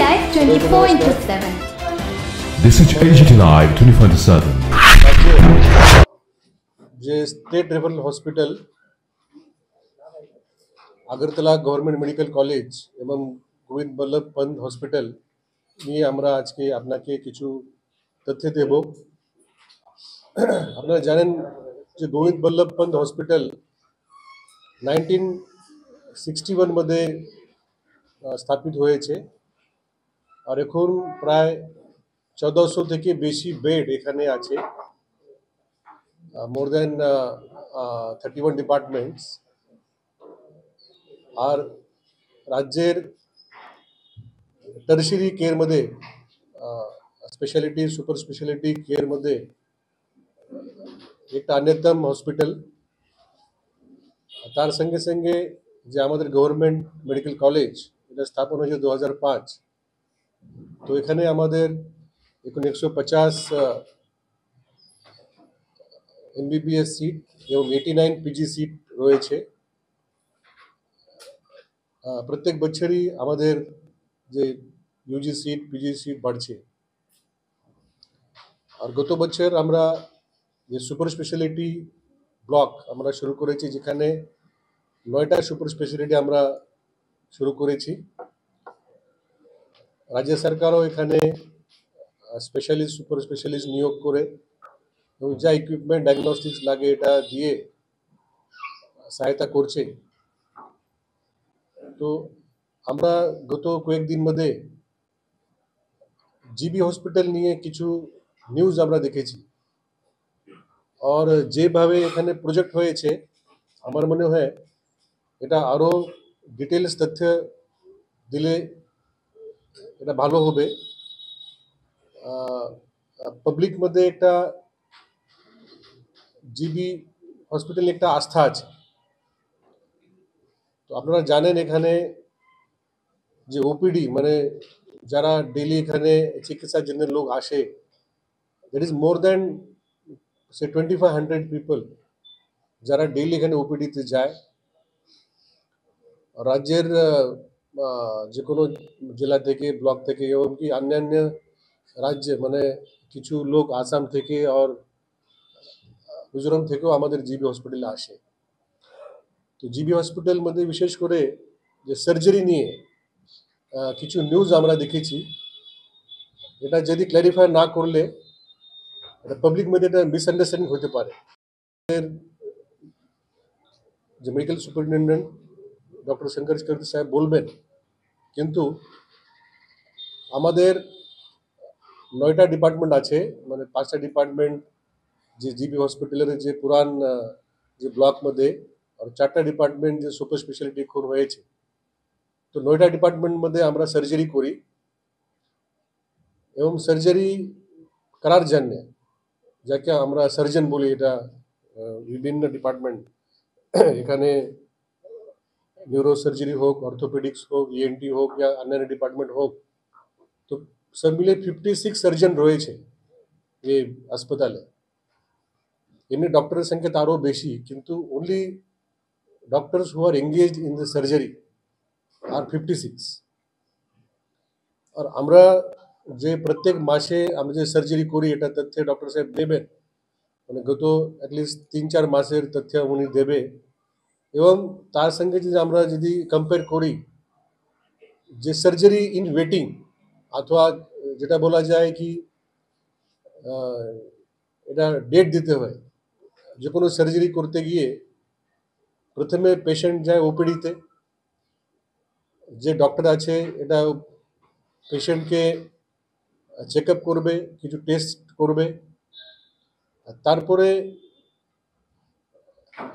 Live 24/7. This is AGT Live 24/7. যে state referral hospital Agartala government medical college এবং Govinda Vallabh Pant hospital নিয়ে আমরা আজকে আপনাকে কিছু তথ্য দেব। আপনারা জানেন যে গোবিন্দ বল্লভ পন্ত হসপিটাল 1961 मध्ये স্থাপিত হয়েছে আর এখন প্রায় 1400 থেকে বেশি বেড এখানে আছে, more than 31 ডিপার্টমেন্টস। আর রাজ্যের টার্শিয়ারি কেয়ার मध्ये স্পেশালিটি সুপার স্পেশালিটি কেয়ার मध्ये একটা অন্যতম হসপিটাল। তার সঙ্গে সঙ্গে যে আমাদের গভর্নমেন্ট মেডিকেল কলেজ এটা স্থাপন হয়েছে 2005। তো এখানে আমাদের এখন 150 এমবিবিএস সিট এবং 89 পিজি সিট রয়েছে। প্রত্যেক বছরই আমাদের যে ইউজি সিট পিজি সিট বাড়ছে। আর গত বছর আমরা যে সুপার স্পেশালিটি ব্লক আমরা শুরু করেছি, যেখানে 9টা সুপার স্পেশালিটি আমরা শুরু করেছি। রাজ্য সরকারও এখানে স্পেশালিস্ট সুপার স্পেশালিস্ট নিয়োগ করে এবং যা ইকুইপমেন্ট ডায়াগনস্টিক্স লাগে এটা দিয়ে সহায়তা করছে। তো আমরা গত কয়েকদিন মধ্যে জিবি হসপিটাল নিয়ে কিছু নিউজ আমরা দেখেছি, আর যেভাবে এখানে প্রজেক্ট হয়েছে আমার মনে হয় এটা আরো ডিটেইলস তথ্য দিলে এটা ভালো হবে। পাবলিক মধ্যে একটা জিবি হসপিটালে একটা আস্থা আছে। তো আপনারা জানেন এখানে যে ওপিডি মানে যারা ডেলি এখানে চিকিৎসার জন্য লোক আসে, that is more than say 2500 people যারা ডেলি এখানে ওপিডিতে যায়। রাজ্যের যে কোনো জেলা থেকে ব্লক থেকে এবং কি অন্যান্য রাজ্যে মানে কিছু লোক আসাম থেকে আর মিজোরাম থেকেও আমাদের জিবি হসপিটালে আসে। তো জিবি হসপিটাল মধ্যে বিশেষ করে যে সার্জারি নিয়ে কিছু নিউজ আমরা দেখেছি, এটা যদি ক্ল্যারিফাই না করলে এটা পাবলিক মধ্যে এটা মিসআন্ডারস্ট্যান্ডিং হতে পারে। যে medical superintendent doctor Shankar Chakraborty সাহেব বলবেন, কিন্তু আমাদের 9টা ডিপার্টমেন্ট আছে, মানে 5টা ডিপার্টমেন্ট যে জিবি হসপিটালের যে পুরান যে ব্লক মধ্যে আর 4টা ডিপার্টমেন্ট যে সুপার স্পেশালিটি এখন হয়েছে। তো 9টা ডিপার্টমেন্ট মধ্যে আমরা সার্জারি করি এবং সার্জারি করার জন্য যাকে আমরা সার্জন বলি, এটা বিভিন্ন ডিপার্টমেন্ট এখানে নিউরো সার্জারি হোক, অর্থোপেডিক্স হোক, ইএনটি হোক या अन्य डिपार्टमेंट হোক, তো সব মিলে 56 সার্জন রয়েছে এই হাসপাতালে। এমনি ডক্টরের সংখ্যা তারও বেশি, কিন্তু only doctors who are engaged in the surgery are 56। আর আমরা যে প্রত্যেক মাসে আমরা যে সার্জারি করি এটা তথ্য ডক্টর সাহেব দেবেন, মানে গত অ্যাটলিস্ট 3-4 মাসের তথ্য উনি দেবে। এবং তার সঙ্গে যদি আমরা যদি কম্পেয়ার করি যে সার্জারি ইন ওয়েটিং অথবা যেটা বলা যায় কি এটা ডেট দিতে হয়, যে কোনো সার্জারি করতে গিয়ে প্রথমে পেশেন্ট যায় ওপিডিতে, যে ডক্টর আছে এটা পেশেন্টকে চেক আপ করবে, কিছু টেস্ট করবে, তারপরে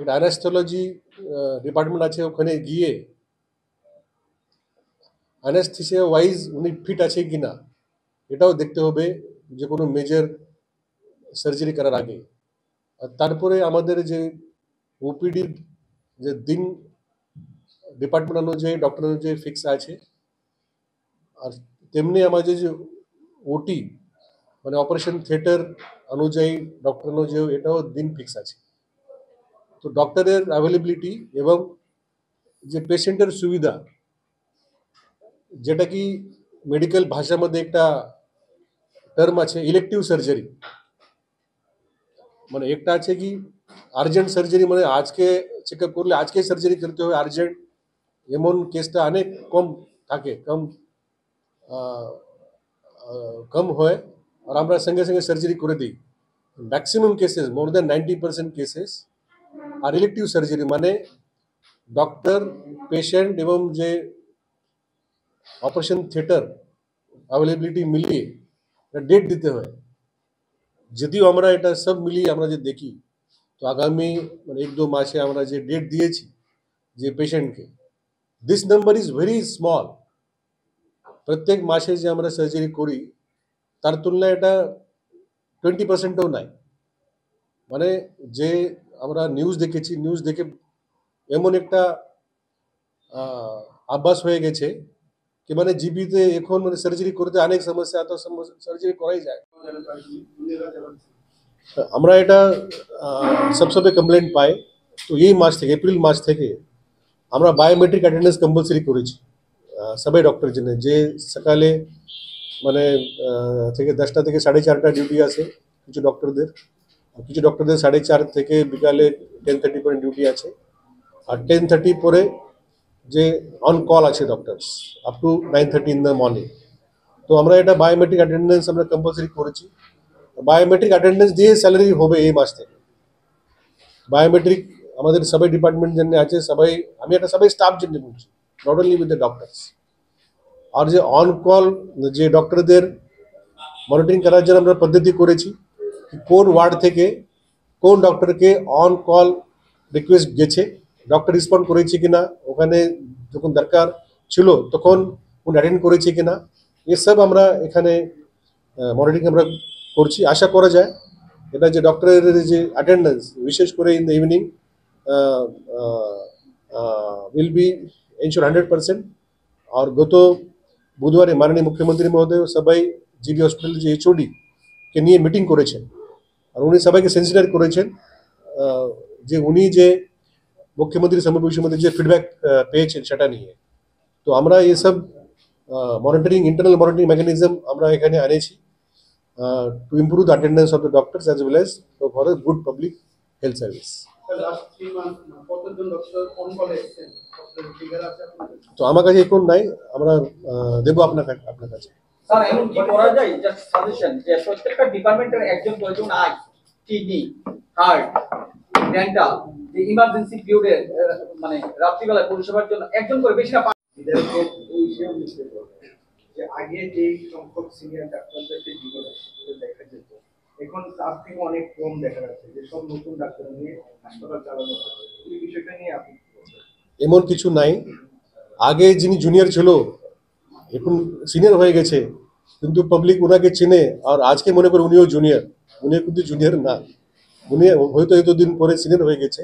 একটা অ্যানাস্থেটোলজি ডিপার্টমেন্ট আছে, ওখানে গিয়ে অ্যানাস্থেসিয়া ওয়াইজ উনি ফিট আছে কিনা এটাও দেখতে হবে যে কোনো মেজর সার্জারি করার আগে। আর তারপরে আমাদের যে ওপিডির যে দিন ডিপার্টমেন্ট অনুযায়ী ডক্টর অনুযায়ী ফিক্স আছে, আর তেমনি আমাদের যে ওটি মানে অপারেশন থিয়েটার অনুযায়ী ডক্টর অনুযায়ী এটাও দিন ফিক্স আছে। তো ডক্টরের অ্যাভেলেবিলিটি এবং যে পেশেন্টের সুবিধা, যেটা কি মেডিকেল ভাষার মধ্যে একটা টার্ম আছে ইলেকটিভ সার্জারি, মানে একটা আছে কি আর্জেন্ট সার্জারি, মানে আজকে চেকআপ করলে আজকে সার্জারি করতে হবে আর্জেন্ট, এমন কেসটা অনেক কম থাকে, আহ, কম হয়, আর আমরা সঙ্গে সঙ্গে সার্জারি করে দিই। ম্যাক্সিমাম কেসেস মোর দেন 90% কেসেস আর ইলেকটিভ সার্জারি, মানে ডক্টর পেশেন্ট এবং যে অপারেশন থিয়েটার অ্যাভেলেবিলিটি মিলিয়ে ডেট দিতে হয়। যদিও আমরা এটা সব মিলিয়ে আমরা যে দেখি, তো আগামী মানে 1-2 মাসে আমরা যে ডেট দিয়েছি যে পেশেন্টকে, this number is very small. প্রত্যেক মাসে যে আমরা সার্জারি করি তার তুলনায় এটা 20%ও নাই। মানে যে আমরা নিউজ দেখেছি, নিউজ দেখে এমন একটা আভাস হয়ে গেছে কি মানে জিবিতে এখন মানে সার্জারি করতে অনেক সমস্যা, এত সার্জারি করাই যায়। আমরা এটা সবসময় কমপ্লেন্ট পাই, তো এই মাস থেকে এপ্রিল মাস থেকে আমরা বায়োমেট্রিক অ্যাটেন্ডেন্স কম্পালসারি করেছি সবাই ডক্টরের জন্য। যে সকালে মানে থেকে 10টা থেকে 4:30 ডিউটি আছে কিছু ডক্টরদের, আর কিছু ডক্টরদের 4:30 থেকে বিকালে 10:30 পর্যন্ত ডিউটি আছে, আর 10:30 পরে যে অন কল আছে doctors up to 9:30 in the morning. তো আমরা এটা বায়োমেট্রিক অ্যাটেন্ডেন্স আমরা কম্পালসারি করেছি। বায়োমেট্রিক অ্যাটেন্ডেন্স দিয়ে স্যালারি হবে এই মাস থেকে। বায়োমেট্রিক আমাদের সবাই ডিপার্টমেন্ট জন্য আছে, সবাই, আমি এটা সবাই স্টাফ জন্য বলছি, not only with the doctors. আর যে অন কল যে ডক্টরদের মনিটরিং করার জন্য আমরা পদ্ধতি করেছি, কোন ওয়ার্ড থেকে কোন ডক্টরকে অন কল রিকোয়েস্ট গেছে, ডক্টর রেসপন্ড করেছে কিনা, ওখানে যখন দরকার ছিল তখন উনি অ্যাটেন্ড করেছে কিনা, এসব আমরা এখানে মনিটরিং আমরা করছি। আশা করা যায় এটা যে ডক্টরের যে অ্যাটেন্ডেন্স বিশেষ করে in the evening will be ensure 100%। আর গত বুধবারে মাননীয় মুখ্যমন্ত্রী মহোদয় সবাই জিবি হসপিটাল যে এইচওডি কে নিয়ে মিটিং করেছেন, আর উনি সবাইকে সেন্সিটাইজ করেছেন যে উনি যে মুখ্যমন্ত্রী সমাবেশের মধ্যে যে ফিডব্যাক পেয়েছেন সেটা নিয়ে। তো আমরা এসব মনিটরিং ইন্টারনাল মনিটরিং মেকানিজম আমরা এখানে আনেছি to improve the attendance of the doctors as well as for a good public health service. Last 3 months, কতজন ডক্টর ফোন কলে এসেছেন? আপনাদের ফিগার আছে আপনাদের? তো আমার কাছে এখন নাই, আমরা দেব আপনার কাছে। স্যার এমন কি করা যায়, জাস্ট সাজেশন, যে প্রত্যেকটা ডিপার্টমেন্টের একজন করে যেমন আই, কিডনি, হার্ট, ডেন্টাল, যে ইমার্জেন্সি পিরিয়ডে মানে রাত্রিবেলা পরিষেবার জন্য একজন করে, বেশি না এদেরকে এই হিসেবে নিতে হবে যে আগে যে সংখ্যক সিনিয়র ডাক্তারদেরকে জীবনে দেখা যেত, এখন তার থেকে অনেক কম দেখা যাচ্ছে, যে সব নতুন ডাক্তার নিয়ে হাসপাতাল চালানো হচ্ছে। এই বিষয়টা নিয়ে আপনি কি বলবেন? এমন কিছু নাই, আগে যিনি জুনিয়র ছিল এখন সিনিয়র হয়ে গেছে, কিন্তু পাবলিক ওনাকে চেনে, আর আজকে মনে করে উনিও জুনিয়র, উনি কিন্তু জুনিয়র না, উনি হয়তো এতদিন পরে সিনিয়র হয়ে গেছে।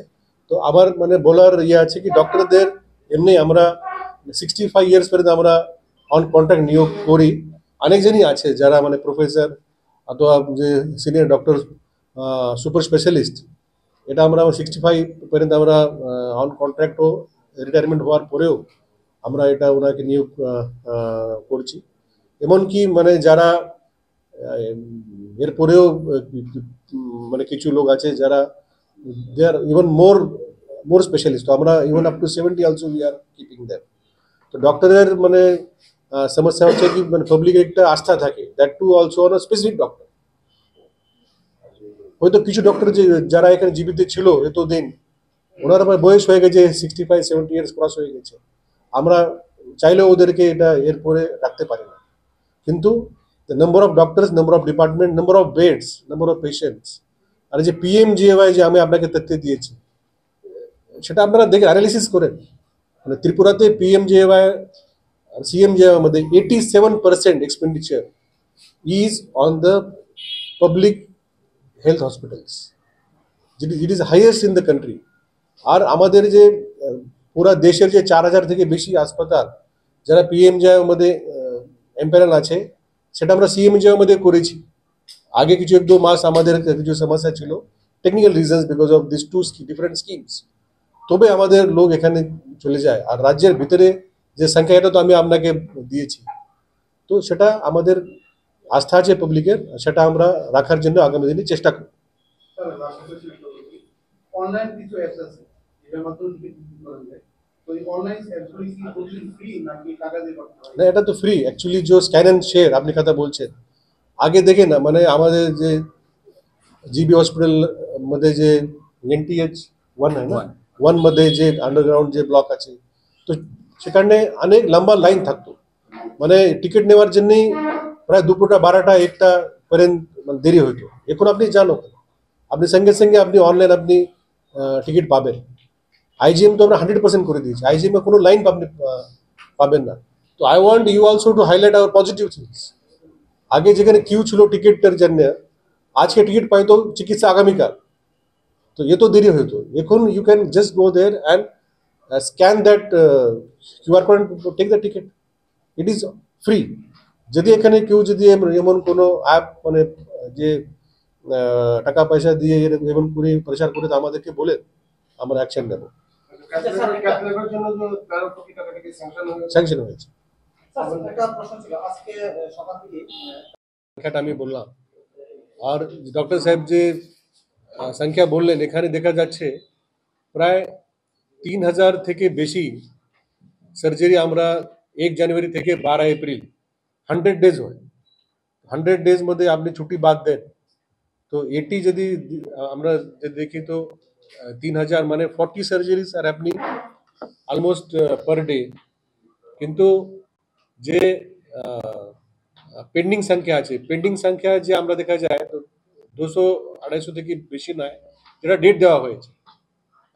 তো আবার মানে বলার ইয়ে আছে কি ডক্টরদের এমনি আমরা 65 ইয়ার্স পর্যন্ত আমরা অন কন্ট্রাক্ট নিয়োগ করি। অনেকজনই আছে যারা মানে প্রফেসর অথবা যে সিনিয়র ডক্টর সুপার স্পেশালিস্ট, এটা আমরা 65 পর্যন্ত আমরা অন কন্ট্রাক্টও রিটায়ারমেন্ট হওয়ার পরেও আমরা এটা ওনাকে নিয়োগ করছি। এমনকি মানে যারা এরপরেও মানে কিছু লোক আছে যারা দে আর ইভেন মোর স্পেশালিস্ট, তো আমরা even up to 70 also we are keeping them. তো ডক্টরের মানে সমস্যা হচ্ছে কি মানে পাবলিকের একটা আস্থা থাকে, that to also on specific doctor. হয়তো কিছু ডক্টর যে যারা এখানে জীবিত ছিল এতদিন, ওনার আবার বয়স হয়ে গেছে 65-70 ইয়ার্স ক্রস হয়ে গেছে, আমরা চাইলেও ওদেরকে এটা এরপরে রাখতে পারি না। কিন্তু number of doctors, number of department, number of beds, number of patients, আর যে পিএমজিএওয়াই যে আমি আপনাকে তথ্য দিয়েছি সেটা আপনারা দেখে অ্যানালিসিস করেন। মানে ত্রিপুরাতে পিএমজিএওয়াই আর সিএমজিএওয়াই মধ্যে 87% expenditure is on the public health hospitals, it is highest in the country. আর আমাদের যে পুরা দেশের যে 4000 থেকে বেশি হাসপাতাল যারা পিএমজিএওয়াই মধ্যে এমপ্যানেল আছে, সেটা আমরা সিএমজিএওয়াই মধ্যে করেছি। আগে কিছু 1-2 মাস আমাদের কিছু সমস্যা ছিল, technical reasons because of this two different schemes, তবে আমাদের লোক এখানে চলে যায়। আর রাজ্যের ভিতরে যে সংখ্যা, এটা তো আমি আপনাকে দিয়েছি, তো সেটা আমাদের আস্থা আছে পাবলিকের, সেটা আমরা রাখার জন্য আগামী দিনে চেষ্টা করব। অনলাইন কিছু অ্যাপস আছে যেটার মাধ্যমে টিকিট বুকিং করা যায়, তো এই অনলাইন অ্যাপসগুলো কি টোটালি ফ্রি নাকি টাকা দিয়ে করতে হয়? না, এটা তো ফ্রি অ্যাকচুয়ালি। যে স্ক্যান অ্যান্ড শেয়ার আপনি কথা বলছেন, আগে দেখে না মানে আমাদের যে जीबी हॉस्पिटल मध्ये जे NTH-1 आहे ना, 1 मध्ये जे अंडरग्राउंड जे ব্লক আছে, তো সেখানে অনেক লম্বা লাইন থাকতো, মানে টিকিট নেওয়ার জন্য প্রায় দুপুরটা 12টা 1টা পর্যন্ত দেরি হতো। এখন আপনি জানো আপনি সঙ্গে সঙ্গে আপনি অনলাইন আপনি টিকিট পাবেন। আইজিএম তো আমরা 100% করে দিয়েছি, আইজিএম এ কোনো লাইন আপনি পাবেন না। So I want you also to highlight our positive things. আগে যেখানে কিউ ছিল টিকিটের জন্য, আজকে টিকিট পাই তো চিকিৎসা আগামীকাল, তো এ তো দেরি হতো। এখন you can just go there and scan that QR code to take the ticket, it is free. যদি এখানে কেউ যদি এমন কোনো অ্যাপ মানে যে টাকা পয়সা দিয়ে এমন করে প্রচার করে, তো আমাদেরকে বলে আমরা অ্যাকশন নেব। স্যাংশন হয়েছে। সংখ্যাটা আমি বললাম, আর ডক্টর সাহেব যে সংখ্যা বললেন, এখানে দেখা যাচ্ছে প্রায় 3000 থেকে বেশি সার্জারি আমরা 1 জানুয়ারি থেকে 12 এপ্রিল 100 ডেজ হয়। 100 ডেজ মধ্যে আপনি ছুটি বাদ দেন, তো এটি যদি আমরা দেখি তো 3000 মানে 40 সার্জারিজ আর আপনি অলমোস্ট পার ডে। কিন্তু যে পেন্ডিং সংখ্যা আছে, পেন্ডিং সংখ্যা যে আমরা দেখা যায় তো 200-250 থেকে বেশি নয়, যেটা ডেট দেওয়া হয়েছে।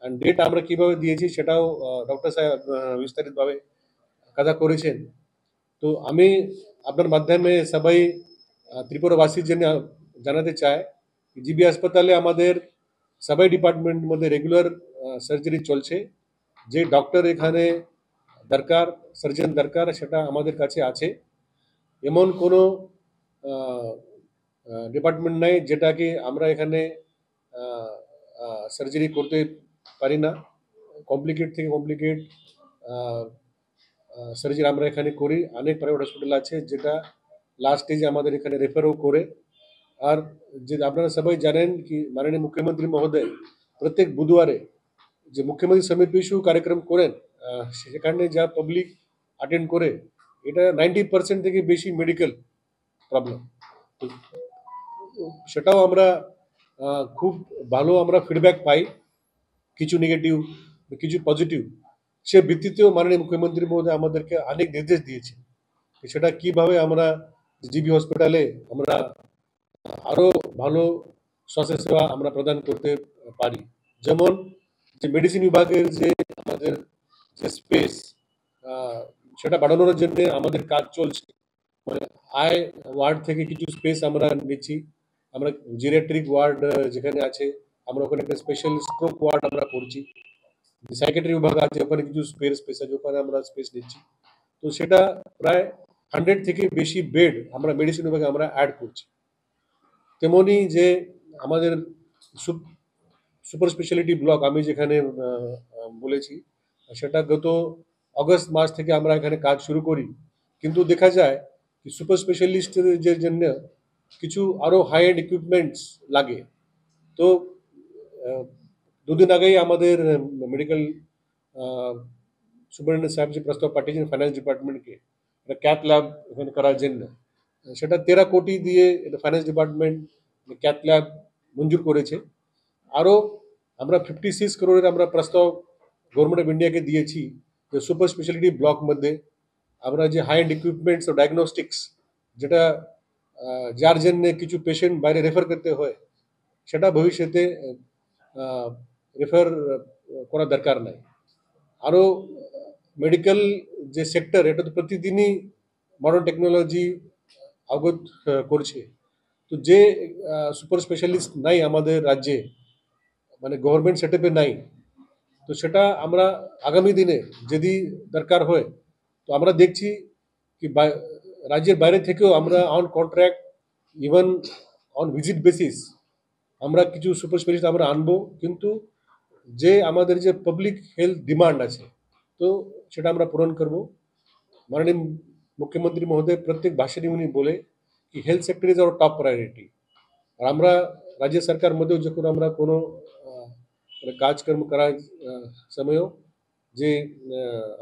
অ্যান্ড ডেট আমরা কিভাবে দিয়েছি সেটাও ডক্টর সাহেব বিস্তারিতভাবে কথা করেছেন। তো আমি আপনার মাধ্যমে সবাই ত্রিপুরাবাসীর জন্য জানাতে চাই, জিবি হাসপাতালে আমাদের সবাই ডিপার্টমেন্ট মধ্যে রেগুলার সার্জারি চলছে। যে ডক্টর এখানে দরকার, সার্জন দরকার, সেটা আমাদের কাছে আছে। এমন কোনো ডিপার্টমেন্ট নাই যেটাকে আমরা এখানে সার্জারি করতে পারি না। কমপ্লিকেট থেকে কমপ্লিকেট সার্জারি আমরা এখানে করি। অনেক প্রাইভেট হসপিটাল আছে যেটা লাস্ট স্টেজে আমাদের এখানে রেফারও করে। আর যে আপনারা সবাই জানেন কি মাননীয় মুখ্যমন্ত্রী মহোদয় প্রত্যেক বুধবারে যে মুখ্যমন্ত্রী সমিতি ইস্যু কার্যক্রম করেন, সেখানে যা পাবলিক অ্যাটেন্ড করে, এটা 90% থেকে বেশি মেডিকেল প্রবলেম। তো সেটাও আমরা খুব ভালো আমরা ফিডব্যাক পাই, কিছু নেগেটিভ কিছু পজিটিভ। সে ভিত্তিতেও মাননীয় মুখ্যমন্ত্রী মহোদয় আমাদেরকে অনেক নির্দেশ দিয়েছে, সেটা কিভাবে আমরা জিবি হসপিটালে আমরা আরো ভালো স্বাস্থ্য সেবা আমরা প্রদান করতে পারি। যেমন যে মেডিসিন বিভাগের যে আমাদের যে স্পেস, সেটা বাড়ানোর জন্য আমাদের কাজ চলছে। মানে আই ওয়ার্ড থেকে কিছু স্পেস আমরা নিচ্ছি। আমরা জিরিয়াট্রিক ওয়ার্ড যেখানে আছে, আমরা ওখানে একটা স্পেশাল স্ট্রোক ওয়ার্ড আমরা করছি। সাইকেট্রি বিভাগ আছে, ওখানে কিছু স্পেস আছে, ওখানে আমরা স্পেস নিচ্ছি। তো সেটা প্রায় 100 থেকে বেশি বেড আমরা মেডিসিন বিভাগে আমরা অ্যাড করছি। তেমনি যে আমাদের সুপার স্পেশালিটি ব্লক আমি যেখানে বলেছি, সেটা গত অগস্ট মাস থেকে আমরা এখানে কাজ শুরু করি। কিন্তু দেখা যায় কি সুপার স্পেশালিস্টের জন্য কিছু আরও হাই এন্ড ইকুইপমেন্টস লাগে। তো দুদিন আগেই আমাদের মেডিকেল সুপারিনটেন্ডেন্ট সাহেব যে প্রস্তাব পাঠিয়েছেন ফাইন্যান্স ডিপার্টমেন্টকে, একটা ক্যাথ ল্যাব এখানে করার জন্য, সেটা 13 কোটি দিয়ে এটা ফাইন্যান্স ডিপার্টমেন্ট ক্যাথ ল্যাব মঞ্জুর করেছে। আরও আমরা 56 করোড়ের আমরা প্রস্তাব গভর্নমেন্ট অফ ইন্ডিয়াকে দিয়েছি, যে সুপার স্পেশালিটি ব্লক মধ্যে আমরা যে হাই এন্ড ইকুইপমেন্টস ও ডায়াগনস্টিক্স, যেটা যার জন্য কিছু পেশেন্ট বাইরে রেফার করতে হয়, সেটা ভবিষ্যতে রেফার করা দরকার নাই। আরও মেডিকেল যে সেক্টর, এটা তো প্রতিদিনই মডার্ন টেকনোলজি অবগত করছে। তো যে সুপার স্পেশালিস্ট নাই আমাদের রাজ্যে, মানে গভর্নমেন্ট সেটআপে নাই, তো সেটা আমরা আগামী দিনে যদি দরকার হয়, তো আমরা দেখছি কি রাজ্যের বাইরে থেকেও আমরা on contract, even on visit basis আমরা কিছু সুপার স্পেশালিস্ট আমরা আনবো। কিন্তু যে আমাদের যে পাবলিক হেলথ ডিমান্ড আছে, তো সেটা আমরা পূরণ করব। মাননীয় मुख्यमंत्री महोदय प्रत्येक भाषणे उनी बोले कि health sector is our top priority আর আমরা রাজ্য সরকার মধ্যেও যখন আমরা কোনো মানে কাজকর্ম করার সময়ও যে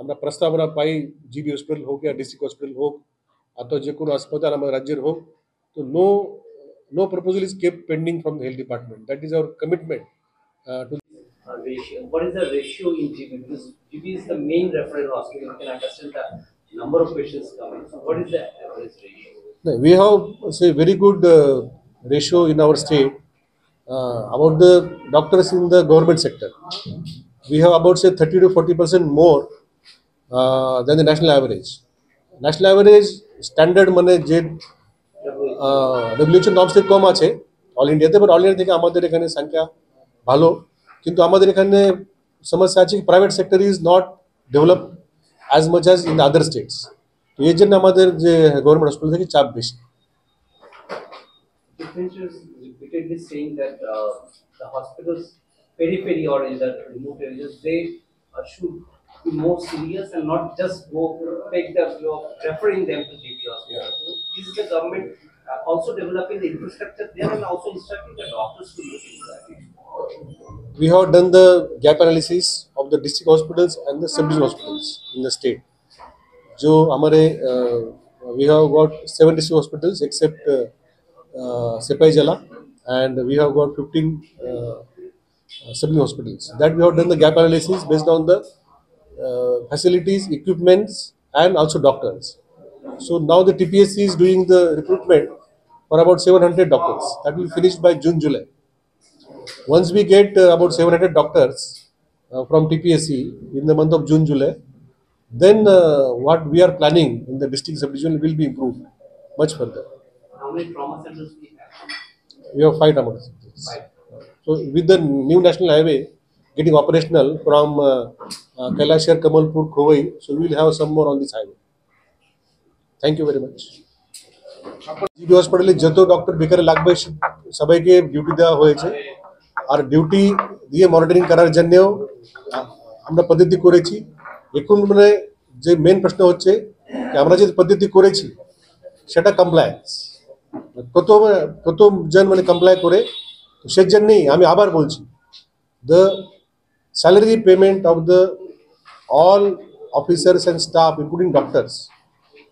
আমরা প্রস্তাবনা পাই জিবি হসপিটাল হোক या ডিস্ট্রিক্ট হসপিটাল হোক অথবা যে কোনো হাসপাতাল আমাদের রাজ্যের হোক তো no proposal is kept pending from the health department. That is our commitment to ratio. What is the ratio in GB? Because GB is the main referral hospital. You can understand the number of patients coming. So what is the average ratio? No, we have say very good ratio in our state about the doctors in the government sector. We have about say 30 to 40% more than the national average. National average standard মানে যে WHO norms থেকে কম আছে all ইন্ডিয়াতে, but all India থেকে আমাদের এখানে সংখ্যা ভালো, কিন্তু আমাদের এখানে সমস্যা আছে কি private sector is not develop as much as in other states. তো এই জন্য আমাদের যে গভর্নমেন্ট হসপিটাল থেকে চাপ বেশি। Difference is repeatedly saying that the hospitals periphery or in the remote areas they should be more serious and not just go take the view of referring them to GB hospital. So is the government also developing the infrastructure there and also instructing the doctors to look into that? We have done the gap analysis of the district hospitals and the sub-division hospitals in the state. जो हमारे we have got 7 district hospitals except Sepai Jala, and we have got 15 sub-division hospitals. That we have done the gap analysis based on the facilities, equipments, and also doctors. So now the TPSC is doing the recruitment for about 700 doctors. That will finish by June, July. Once we get about 700 doctors from TPSC in the month of June, July, then what we are planning in the district sub-division will be improved much further. How many trauma centers we have? We have 5 trauma centers. So with the new national highway getting operational from Kailashar, Kamalpur, Khowai, so we will have some more on this highway. Thank you very much. GB হসপিটালে যত doctor বেকারে লাগবে সবাইকে duty দেওয়া হয়েছে, আর duty দিয়ে monitoring করার জন্যও আমরা পদ্ধতি করেছি। এখন মানে যে মেন প্রশ্ন হচ্ছে যে আমরা যে পদ্ধতি করেছি সেটা কমপ্লায়েন্স কতজন মানে কমপ্লাই করে, সেই জন্যই আমি আবার বলছি the salary payment of the all officers and staff including doctors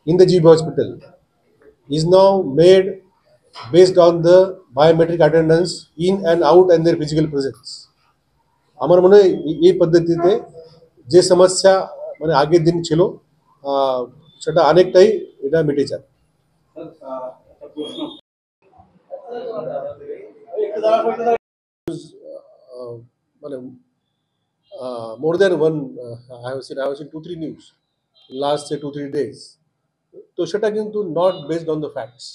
in the GB hospital is now made based on the biometric attendance in and out and their physical presence. আমার মনে হয় এই পদ্ধতিতে যে সমস্যা মানে আগের দিন ছিল সেটা অনেকটাই এটা মিটে যায়। মানে more than one I have seen 2-3 news last say 2-3 days, তো সেটা কিন্তু not based on the facts.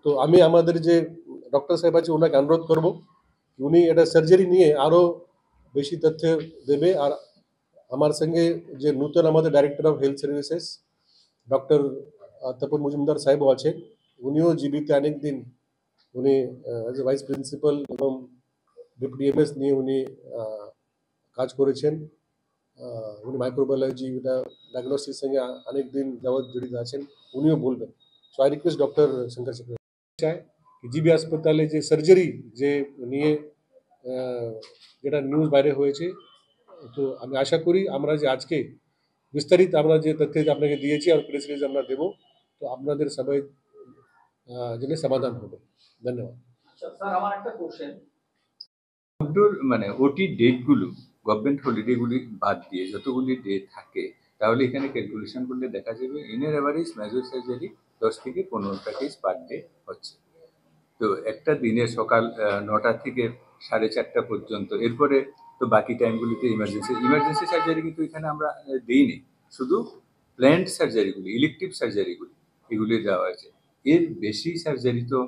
তো আমি আমাদের যে ডক্টর সাহেব আছে ওনাকে অনুরোধ করব উনি এটা সার্জারি নিয়ে আরও বেশি তথ্য দেবে। আর আমার সঙ্গে যে নূতন আমাদের director of health services doctor Tapan Majumdar সাহেবও আছেন, উনিও জিবিতে অনেক দিন উনি অ্যাজ এ ভাইস প্রিন্সিপাল এবং ডেপুটি এমএস নিয়ে উনি কাজ করেছেন। উনি মাইক্রোবায়োলজি এটা ডায়াগনোস্টিক্স সঙ্গে অনেক দিন যাবৎ জড়িত আছেন, উনিও বলবেন। So I request doctor Shankar Chakraborty চায় কি জিবি হাসপাতালে যে সার্জারি যে নিয়ে যেটা নিউজ বাইরে হয়েছে, তো আমি আশা করি আমরা যে আজকে বিস্তারিত আমরা যে তথ্য আপনাকে দিয়েছি আর প্রেস রিলিজ আমরা দেবো, তো আপনাদের সবাই জন্য সমাধান হবে। ধন্যবাদ। স্যার আমার একটা কোশ্চেন, মানে ওটি ডেটগুলো গভর্নমেন্ট হলিডেগুলি বাদ দিয়ে যতগুলি ডেট থাকে তাহলে এখানে ক্যালকুলেশন করলে দেখা যাবে ইনের এভারেজ মেজর সার্জারি 10 থেকে 15টা কেস পার ডে হচ্ছে। তো একটা দিনে সকাল 9টা থেকে 4:30 পর্যন্ত, এরপরে তো বাকি টাইমগুলিতে ইমার্জেন্সি সার্জারি কিন্তু এখানে আমরা দিইনি, শুধু প্ল্যান্ড সার্জারিগুলি, ইলেকটিভ সার্জারিগুলি এগুলি দেওয়া হয়েছে। এর বেশি সার্জারি তো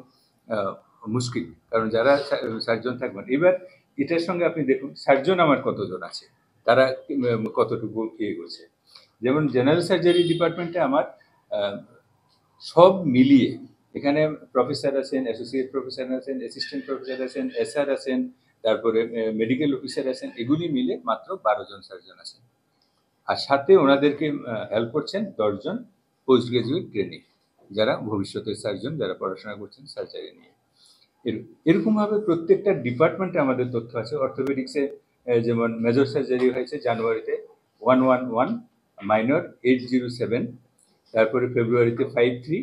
মুশকিল, কারণ যারা সার্জন থাকবেন এবার এটার সঙ্গে আপনি দেখুন সার্জন আমার কতজন আছে, তারা কতটুকু ইয়ে করছে। যেমন জেনারেল সার্জারি ডিপার্টমেন্টে আমার সব মিলিয়ে এখানে প্রফেসর আছেন, অ্যাসোসিয়েট প্রফেসর আছেন, অ্যাসিস্ট্যান্ট প্রফেসর আছেন, এসআর আছেন, তারপরে মেডিকেল অফিসার আছেন, এগুলি মিলে মাত্র 12 জন সার্জন আছেন। আর সাথে ওনাদেরকে হেল্প করছেন 10 জন পোস্ট গ্রাজুয়েট ট্রেনিং, যারা ভবিষ্যতের সার্জন, যারা পড়াশোনা করছেন সার্জারি নিয়ে। এরকমভাবে প্রত্যেকটা ডিপার্টমেন্টে আমাদের তথ্য আছে। অর্থোপেডিক্সে যেমন মেজর সার্জারি হয়েছে জানুয়ারিতে 111, মাইনর 807, তারপরে ফেব্রুয়ারিতে 53,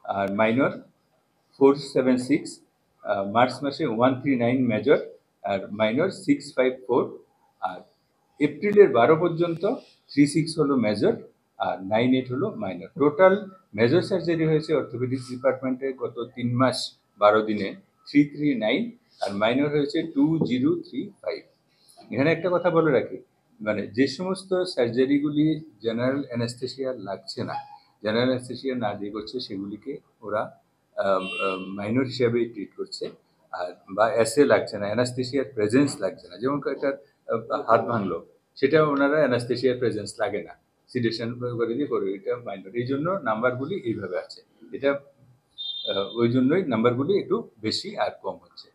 আর মাইনর 476, মার্চ মাসে 139 মেজর আর মাইনর 654, আর এপ্রিলের 12 পর্যন্ত 36 হলো মেজর আর 98 হলো মাইনর। টোটাল মেজর সার্জারি হয়েছে অর্থোপেডিক্স ডিপার্টমেন্টে গত 3 মাস 12 দিনে 339, আর মাইনর হয়েছে 2035। এখানে একটা কথা বলে রাখি, মানে যে সমস্ত সার্জারিগুলি জেনারেল অ্যানেস্থেসিয়া লাগছে না, জেনারেল অ্যানেস্থেসিয়া না দিয়ে করছে, সেগুলিকে ওরা মাইনর হিসাবে ট্রিট করছে। আর বা এসে লাগছে না, অ্যানাস্থেসিয়ার প্রেজেন্স লাগছে না, যেমন একটা হাত ভাঙলো, সেটা ওনারা অ্যানাস্থেসিয়ার প্রেজেন্স লাগে না, সিডেশন করে দিয়ে করে, এটা মাইনর। এই জন্য নাম্বারগুলি এইভাবে আছে, এটা ওই জন্যই নাম্বারগুলি একটু বেশি আর কম হচ্ছে।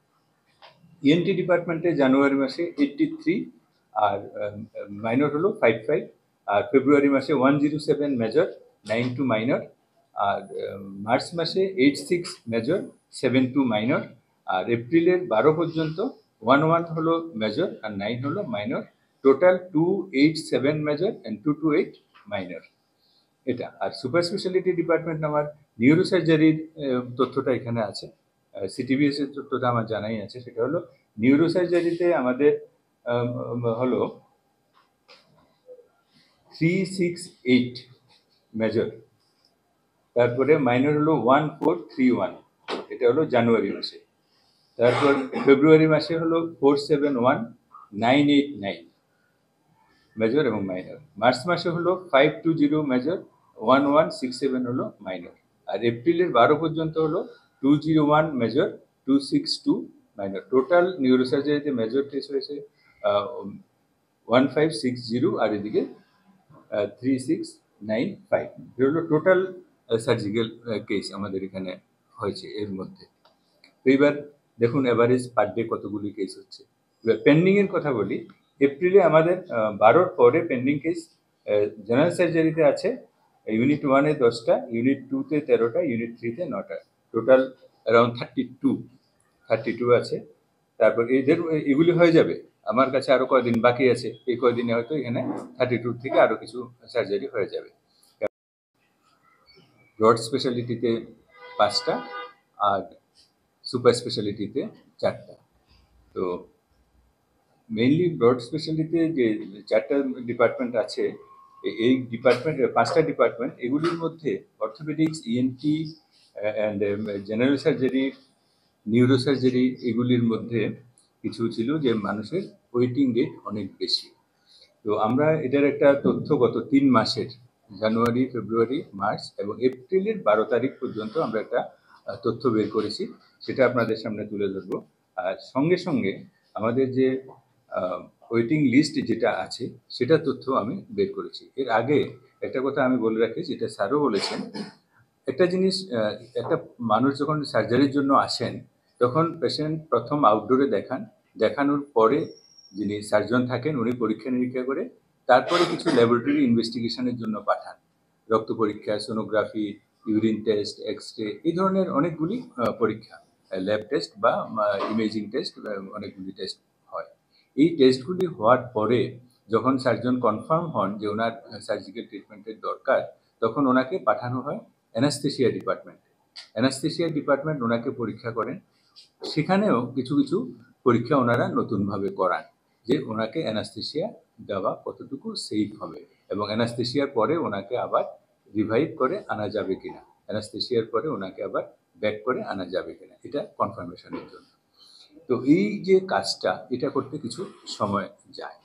ইএনটি ডিপার্টমেন্টে জানুয়ারি মাসে 83 আর মাইনর হলো 55, আর ফেব্রুয়ারি মাসে 107 মেজর 92 মাইনর, আর মার্চ মাসে 86 মেজর 72 মাইনর, আর এপ্রিলের 12 পর্যন্ত 11 হলো মেজর আর 9 হলো minor. Total 287 major and 228 minor এটা। আর সুপার স্পেশালিটি ডিপার্টমেন্ট আমার নিউরোসার্জারির তথ্যটা এখানে আছে, সিটিবিএস এর তথ্যটা আমার জানাই আছে। সেটা হলো নিউরোসার্জারিতে আমাদের হলো 368 মেজর, তারপরে মাইনর হলো 1431, এটা হলো জানুয়ারি মাসে। তারপর ফেব্রুয়ারি মাসে হলো 471989 মেজর এবং মাইনর। মার্চ মাসে হলো 520 মেজর 1167 হলো মাইনর, আর এপ্রিলের 12 পর্যন্ত হলো 201 মেজর 262 মাইনর। টোটাল নিউরোসার্জারিতে মেজর কেস হয়েছে 1560, আর এদিকে 3695 হলো টোটাল সার্জিক্যাল কেস আমাদের এখানে হয়েছে এর মধ্যে। তো এবার দেখুন এভারেজ পার ডে কতগুলি কেস হচ্ছে। এবার পেন্ডিং এর কথা বলি, এপ্রিলে আমাদের 12-র পরে পেন্ডিং কেস জেনারেল সার্জারিতে আছে ইউনিট 1-এ 10টা, ইউনিট 2-তে 13টা, ইউনিট 3-তে 9টা, টোটাল অ্যারাউন্ড 32 আছে। তারপর এগুলি হয়ে যাবে, আমার কাছে আরো কয়েকদিন বাকি আছে, এই কয়েকদিনে হয়তো এখানে 32 থেকে আরো কিছু সার্জারি হয়ে যাবে। ব্রড স্পেশালিটিতে 5টা আর সুপার স্পেশালিটিতে 4টা। তো মেইনলি ব্রড স্পেশালিটিতে যে 4টা ডিপার্টমেন্ট আছে, এই ডিপার্টমেন্ট 5টা ডিপার্টমেন্ট, এগুলির মধ্যে orthopaedics, ENT and general surgery, neurosurgery, এগুলির মধ্যে কিছু ছিল যে মানুষের ওয়েটিং রেট অনেক বেশি। তো আমরা এটার একটা তথ্য গত 3 মাসের জানুয়ারি, ফেব্রুয়ারি, মার্চ এবং এপ্রিলের 12 তারিখ পর্যন্ত আমরা একটা তথ্য বের করেছি, সেটা আপনাদের সামনে তুলে ধরবো। আর সঙ্গে সঙ্গে আমাদের যে ওয়েটিং লিস্ট যেটা আছে সেটা তথ্য আমি বের করেছি। এর আগে একটা কথা আমি বলে রাখি, যেটা স্যারও বলেছেন, একটা জিনিস, একটা মানুষ যখন সার্জারির জন্য আসেন তখন পেশেন্ট প্রথম আউটডোরে দেখানোর পরে যিনি সার্জন থাকেন উনি পরীক্ষা নিরীক্ষা করে তারপরে কিছু ল্যাবরেটরি ইনভেস্টিগেশনের জন্য পাঠান। রক্ত পরীক্ষা, সোনোগ্রাফি, ইউরিন টেস্ট, এক্স-রে, এই ধরনের অনেকগুলি পরীক্ষা, ল্যাব টেস্ট বা ইমেজিং টেস্ট, অনেকগুলি টেস্ট হয়। এই টেস্টগুলি হওয়ার পরে যখন সার্জন কনফার্ম হন যে ওনার সার্জিক্যাল ট্রিটমেন্টের দরকার, তখন ওনাকে পাঠানো হয় অ্যানাস্থেসিয়া ডিপার্টমেন্টে। অ্যানাস্থেসিয়া ডিপার্টমেন্ট ওনাকে পরীক্ষা করেন, সেখানেও কিছু কিছু পরীক্ষা ওনারা নতুনভাবে করান যে ওনাকে অ্যানাস্থেসিয়া দেওয়া কতটুকু সেফ হবে এবং অ্যানাস্থেসিয়ার পরে ওনাকে আবার রিভাইভ করে আনা যাবে কিনা, অ্যানাস্থেসিয়ার পরে ওনাকে আবার ব্যাক করে আনা যাবে কিনা, এটা কনফার্মেশনের জন্য। তো এই যে কাজটা, এটা করতে কিছু সময় যায়।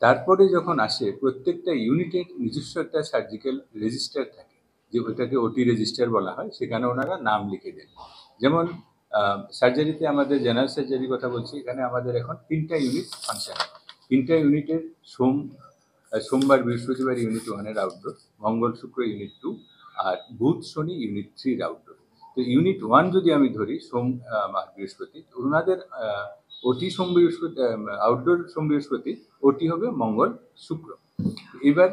তারপরে যখন আসে, প্রত্যেকটা ইউনিটের নিজস্ব একটা সার্জিক্যাল রেজিস্টার থাকে, যে ওইটাকে ওটি রেজিস্টার বলা হয়, সেখানে ওনারা নাম লিখে দেন। যেমন সার্জারিতে আমাদের জেনারেল সার্জারির কথা বলছি, এখানে আমাদের এখন 3টা ইউনিট ফাংশন। 3টা ইউনিটের সোমবার বৃহস্পতিবার ইউনিট 1-এর আউটডোর, মঙ্গল শুক্র ইউনিট 2, আর বুধ শনি ইউনিট 3-র আউটডোর। তো ইউনিট 1 যদি আমি ধরি সোম আর বৃহস্পতি, ওনাদের ওটি সোম বৃহস্পতি, আউটডোর সোম বৃহস্পতি, ওটি হবে মঙ্গল শুক্র। এবার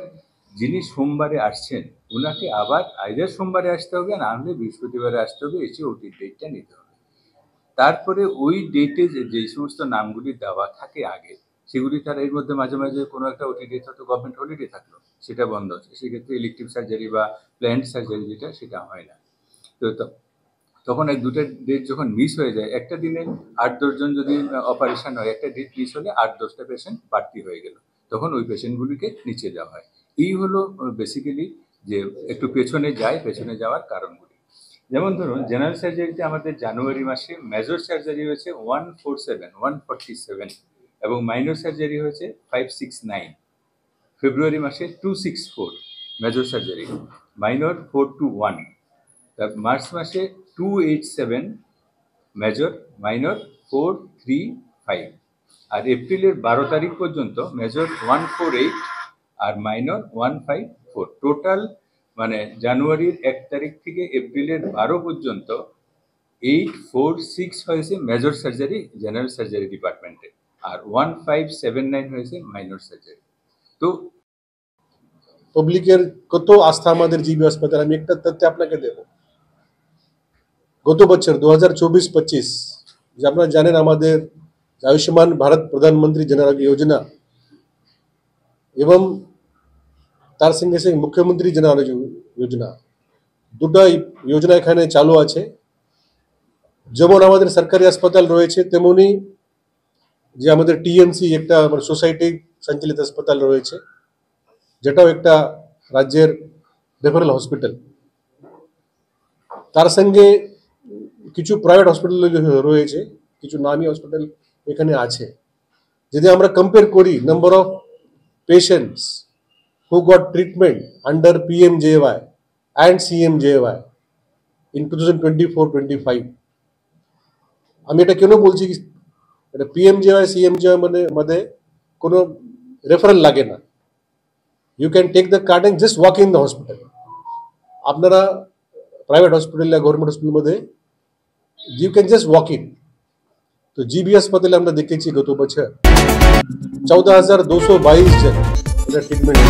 যিনি সোমবারে আসছেন ওনাকে আবার আইদার সোমবারে আসতে হবে, না হলে বৃহস্পতিবারে আসতে হবে, এসে ওটির ডেটটা নিতে হবে। তারপরে ওই ডেটে যে সমস্ত নামগুলি দেওয়া থাকে আগে, সেগুলি তার এর মধ্যে মাঝে মাঝে কোনো একটা ওটি ডেট হয়তো গভর্নমেন্ট হলিডে থাকলো, সেটা বন্ধ আছে, সেক্ষেত্রে ইলেকটিভ সার্জারি বা প্ল্যান্ড সার্জারি যেটা সেটা হয় না। তো তখন এক দুটো ডেট যখন মিস হয়ে যায়, একটা দিনে 8-10 জন যদি অপারেশন হয়, একটা ডেট মিস হলে 8-10টা পেশেন্ট বাড়তি হয়ে গেল, তখন ওই পেশেন্টগুলিকে নিচে যাওয়া হয়। এই হলো বেসিক্যালি যে একটু পেছনে যাওয়ার কারণগুলি। যেমন ধরুন জেনারেল সার্জারিতে আমাদের জানুয়ারি মাসে মেজর সার্জারি হয়েছে 147 এবং মাইনর সার্জারি হয়েছে 569। ফেব্রুয়ারি মাসে 264 মেজর সার্জারি, মাইনর 421। মার্চ মাসে 287 মেজর, মাইনর 435। আর এপ্রিলের 12 তারিখ পর্যন্ত মেজর 148 আর মাইনর 154। টোটাল মানে জানুয়ারির 1 তারিখ থেকে এপ্রিলের 12 পর্যন্ত 846 হয়েছে মেজর সার্জারি জেনারেল সার্জারি ডিপার্টমেন্টে, আর 1579 হয়েছে মাইনর সার্জারি। তো পাবলিকের কত আস্থা আমাদের জিবি হাসপাতাল, আমি একটা তথ্য আপনাকে দেব। গত বছর 2024-25 যে আপনারা জানেন আমাদের আয়ুষ্মান ভারত প্রধানমন্ত্রী জন আরোগ্য যোজনা এবং তার সঙ্গে সঙ্গে মুখ্যমন্ত্রী জন আরোগ্য যোজনা, দুটো যোজনা এখানে চালু আছে। যেমন আমাদের সরকারি হাসপাতাল রয়েছে, তেমনি যে আমাদের টিএমসি একটা সোসাইটি সঞ্চালিত হাসপাতাল রয়েছে, যেটাও একটা রাজ্যের রেফারেল হসপিটাল। তার সঙ্গে কিছু প্রাইভেট হসপিটাল রয়েছে, কিছু নামী হসপিটাল এখানে আছে। যদি আমরা কম্পেয়ার করি number of patients who got treatment under PMJY and CMJY in 2024-25, আমি এটা কেন বলছি, এটা PMJY CMJY মানে মধ্যে কোনো রেফারেল লাগে না। You can take the card and just walk in the hospital. আপনারা প্রাইভেট হসপিটাল या গভর্নমেন্ট হসপিটাল মধ্যে you can just walk in. তো জিবি হাসপাতালে আমরা দেখেছি গত বছর 14,222 জন এটা ট্রিটমেন্ট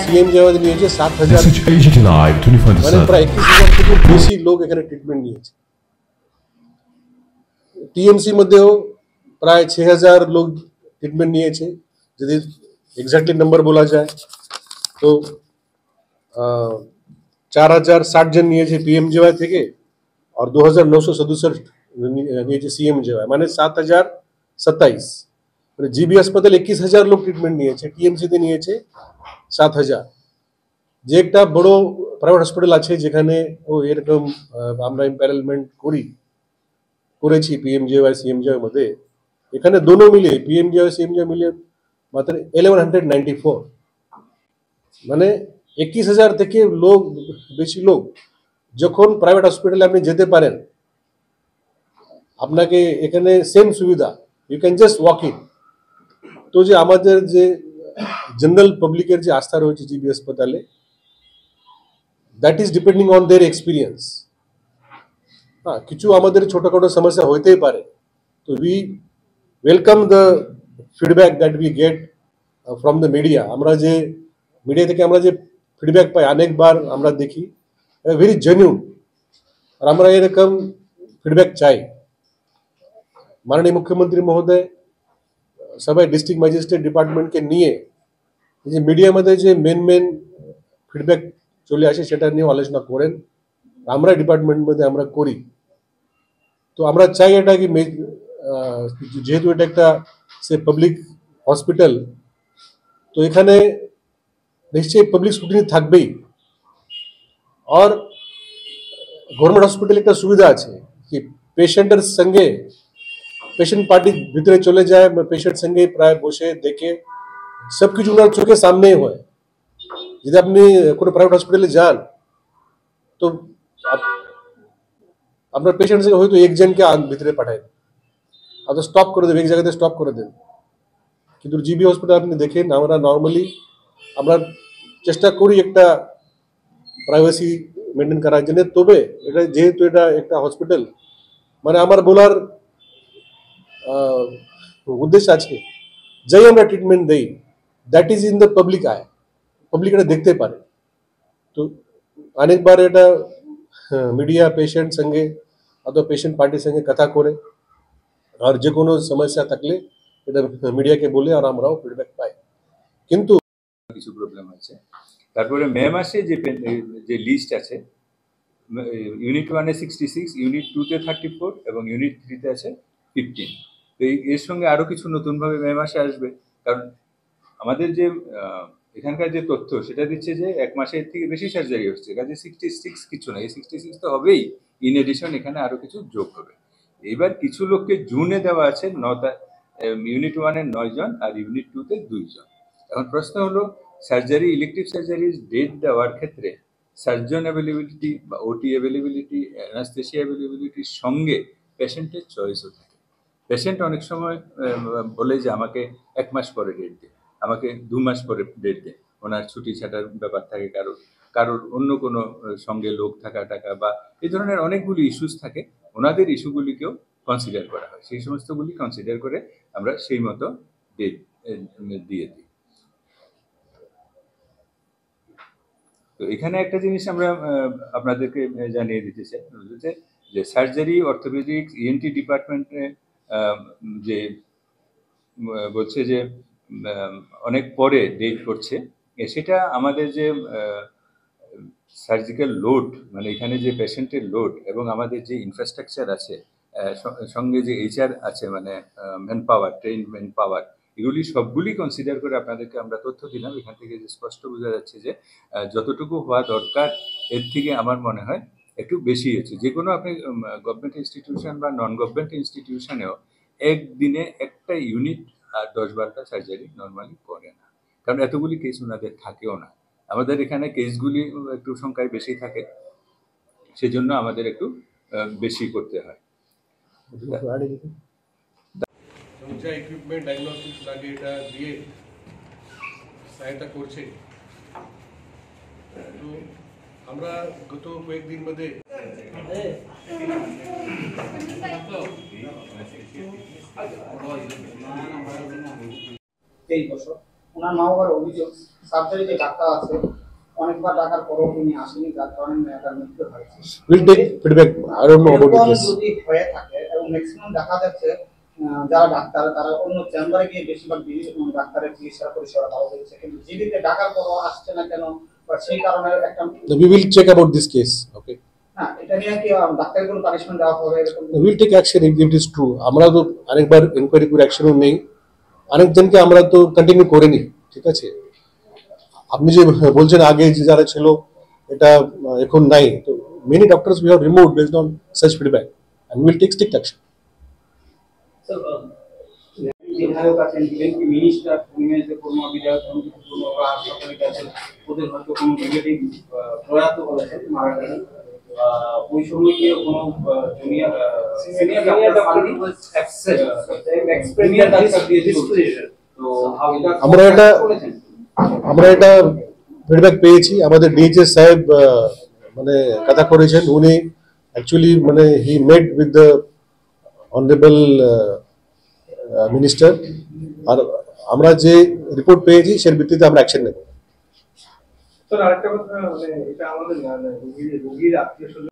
CMJY নিয়েছে 7,000, This is AGT Live মানে 24/7. প্রায় 21,000 থেকে বেশি লোক এখানে ট্রিটমেন্ট নিয়েছে। টিএমসি মধ্যেও প্রায় 6,000 লোক ট্রিটমেন্ট নিয়েছে। যদি এক্স্যাক্টলি নাম্বার বলা যায় তো 4,060 জন নিয়েছে পিএমজেওয়াই থেকে, আর 2,967 নিয়েছে সিএমজেওয়াই, মানে 7,027। মানে জিবি হাসপাতাল 21,000 লোক ট্রিটমেন্ট নিয়েছে, টিএমসিতে নিয়েছে 7,000। যে একটা বড় প্রাইভেট হসপিটাল আছে যেখানে ও এরকম আমরা এম্প্যানেলমেন্ট করেছি পিএমজেওয়াই সিএমজেওয়াই মধ্যে, এখানে দোনো মিলে পিএমজেওয়াই সিএমজেওয়াই মিলে মাত্র 1194, মানে 21,000 থেকে লোক বেশি লোক যখন প্রাইভেট হসপিটালে আপনি যেতে পারেন, আপনাকে এখানে সেম সুবিধা, you can just walk in. তো যে আমাদের যে জেনারেল পাবলিকের যে আস্থা রয়েছে জিবি হাসপাতালে, that is depending on their experience. হ্যাঁ, কিছু আমাদের ছোটখাটো সমস্যা হইতেই পারে, তো we welcome the feedback that we get from the media. আমরা যে মিডিয়া থেকে আমরা যে ফিডব্যাক পাই অনেকবার আমরা দেখি ভেরি জেনুইন, আর আমরা এরকম ফিডব্যাক চাই। মাননীয় মুখ্যমন্ত্রী মহোদয় সবাই ডিস্ট্রিক্ট ম্যাজিস্ট্রেট ডিপার্টমেন্টকে নিয়ে যে মিডিয়ার মধ্যে যে মেন ফিডব্যাক চলে আসে সেটা নিয়ে আলোচনা করেন, আমরা ডিপার্টমেন্ট মধ্যে আমরা করি। তো আমরা চাই এটা কি যেহেতু এটা একটা সে পাবলিক হসপিটাল, তো এখানে নিশ্চয়ই পাবলিক স্ক্রুটিনি থাকবেই। আর গভর্নমেন্ট হসপিটালে একটা সুবিধা আছে কি পেশেন্টের সঙ্গে পেশেন্ট পার্টি ভিতরে চলে যায়, পেশেন্ট সঙ্গে প্রায় বসে দেখে সব কিছু ওনার চোখের সামনেই হয়। যদি আপনি কোনো প্রাইভেট হসপিটালে যান তো আপনার পেশেন্ট সঙ্গে হয়তো একজনকে ভিতরে পাঠায়, আপনি স্টপ করে দেবেন, এক জায়গাতে স্টপ করে দেন। কিন্তু জিবি হসপিটাল আপনি দেখেন, আমরা নর্মালি আমরা চেষ্টা করি একটা প্রাইভেসি মেনটেন করার জন্য। তবে এটা যেহেতু এটা একটা হসপিটাল, মানে আমার বলার উদ্দেশ্য আছে যাই আমরা ট্রিটমেন্ট দেই, that is in the public I, public এটা দেখতে পারে। তো অনেকবার এটা মিডিয়া পেশেন্ট সঙ্গে অথবা পেশেন্ট পার্টির সঙ্গে কথা করে আর যে কোনো সমস্যা থাকলে এটা মিডিয়াকে বলে আর আমরাও ফিডব্যাক পাই। কিন্তু কিছু প্রবলেম আছে। তারপরে মে মাসে যে লিস্ট আছে, ইউনিট 1 এ 66, ইউনিট 2 তে 34 এবং ইউনিট 3 তে আছে 15। তো এর সঙ্গে আরো কিছু নতুনভাবে মে মাসে আসবে, কারণ আমাদের যে এখানকার যে তথ্য সেটা দিচ্ছে যে এক মাসের থেকে বেশি সার্জারি হচ্ছে, কাজে 66 কিছু না, এই 66 তো হবেই, ইন এডিশন এখানে আরো কিছু যোগ হবে। এবার কিছু লোককে জুনে দেওয়া আছে 9টা, ইউনিট 1 এর 9 জন আর ইউনিট 2 তে 2 জন। এখন প্রশ্ন হলো সার্জারি, ইলেকটিভ সার্জারির ডেট দেওয়ার ক্ষেত্রে সার্জন অ্যাভেলেবিলিটি বা ওটি অ্যাভেলেবিলিটি, অ্যানাস্থেসিয়া অ্যাভেলেবিলিটির সঙ্গে পেশেন্টের চয়েসও থাকে। পেশেন্ট অনেক সময় বলে যে আমাকে 1 মাস পরে ডেট দিন, আমাকে 2 মাস পরে ডেট দিন, ওনার ছুটি ছাটার ব্যাপার থাকে, কারোর অন্য কোনো সঙ্গে লোক থাকা টাকা বা এই ধরনের অনেকগুলি ইস্যুস থাকে, ওনাদের ইস্যুগুলিকেও কনসিডার করা হয়। সেই সমস্তগুলি কনসিডার করে আমরা সেই মতো ডেট দিয়ে দিই। তো এখানে একটা জিনিস আমরা আপনাদেরকে জানিয়ে দিতে চাই যে সার্জারি, অর্থোপেডিক্স, ইএনটি ডিপার্টমেন্টে যে বলছে যে অনেক পরে ডেট করছে, সেটা আমাদের যে সার্জিক্যাল লোড, মানে এখানে যে পেশেন্টের লোড এবং আমাদের যে ইনফ্রাস্ট্রাকচার আছে, সঙ্গে যে এইচআর আছে, মানে man power, train man power, এগুলি সবগুলি কনসিডার করে আপনাদেরকে আমরা তথ্য দিলাম। এখান থেকে যে স্পষ্ট বোঝা যাচ্ছে যে যতটুকু হওয়া দরকার এর থেকে আমার মনে হয় একটু বেশি হচ্ছে। যে কোনো আপনি গভর্নমেন্ট ইনস্টিটিউশন বা নন গভর্নমেন্ট ইনস্টিটিউশনেও একদিনে একটা ইউনিট আর 10-12টা সার্জারি নর্মালি করে না, কারণ এতগুলি কেস ওনাদের থাকেও না। আমাদের এখানে কেসগুলি একটু সংখ্যায় বেশি থাকে, সেজন্য আমাদের একটু বেশি করতে হয়। যা ইকুইপমেন্ট ডায়াগনস্টিক্স লাগে এটা দিয়ে সহায়তা করছে। তো আমরা গত কয়েকদিন মধ্যে এই বছর ওনার মা বাবার অভিযোগ সার্জারি যে ডাক্তার আছে অনেকবার ডাকার পরও তিনি আসেনি, যার কারণে মেয়েটার মৃত্যু হয়েছে। We'll take feedback. I don't know about this. যদি হয়ে থাকে এবং ম্যাক্সিমাম দেখা যাচ্ছে যারা ডাক্তার তারা অন্য চেম্বারে গিয়ে বেশিরভাগ ডাক্তারের চিকিৎসা পরিষেবা দেওয়া হচ্ছে, কিন্তু জিবিতে ডাকার পরও আসছে না কেন, বা সেই কারণে একটা We will check about this case. Okay. না এটা নিয়ে কি ডাক্তারের কোনো পানিশমেন্ট দেওয়া হবে এরকম? We will take action if it is true. আমরা তো অনেকবার ইনকোয়ারি করে অ্যাকশনও নেই, অনেকজনকে আমরা তো কন্টিনিউ করিনি। ঠিক আছে, আপনি যে বলছেন আগে যে যারা ছিল এটা এখন নাই, তো many doctors we have removed based on such feedback and will take strict action. বিধায়ক আছেন, ইভেন কি মিনিস্টার, উইমেন্সের পূর্ণ বিধায়ক, পূর্ণ হাসপাতালে গেছেন, ওদের হয়তো কোনো নেগেটিভ প্রয়াত হয়েছে মারা গেছে, ওই সময় কি কোনো junior senior doctor experience doctor দিয়ে ডিসপ্লেশন, তো আমরা এটা ফিডব্যাক পেয়েছি। আমাদের ডিএইচএস সাহেব মানে কথা করেছেন, উনি অ্যাকচুয়ালি মানে he met with the honourable minister, আর আমরা যে রিপোর্ট পেয়েছি সেই ভিত্তিতে আমরা অ্যাকশন নেব। স্যার আরেকটা কথা, মানে এটা আমাদের রোগীর আত্মীয়-স্বজন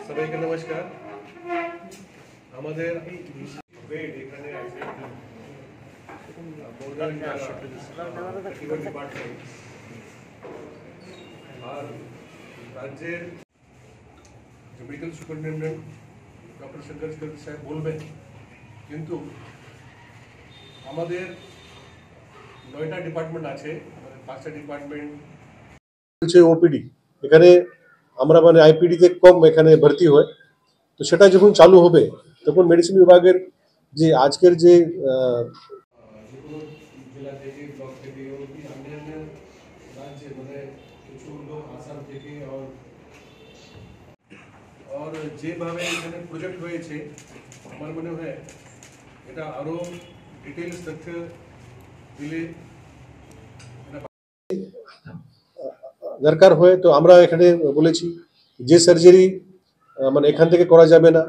সবাইকে নমস্কার। আমাদের বেড এখানে আছে আর রাজ্যের মেডিকেল সুপারিনটেন্ডেন্ট ডক্টর শঙ্কর সাহেব বলবেন, কিন্তু আমাদের 9টা ডিপার্টমেন্ট আছে, মানে 5টা ডিপার্টমেন্ট হচ্ছে ওপিডি, এখানে আমরা মানে আইপিডিতে কম এখানে ভর্তি হয়। তো সেটা যখন চালু হবে তখন মেডিসিন বিভাগের যে আজকের যে জেলা থেকে ব্লক থেকে অন্যান্য রাজ্যে মানে কিছু লোক আসাম থেকে আর যেভাবে এখানে প্রজেক্ট হয়েছে আমার মনে হয় এটা আরো ডিটেইলস তথ্য দিলে দরকার হয়। তো আমরা এখানে বলেছি যে সার্জারি মানে এখান থেকে করা যাবে না।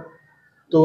তো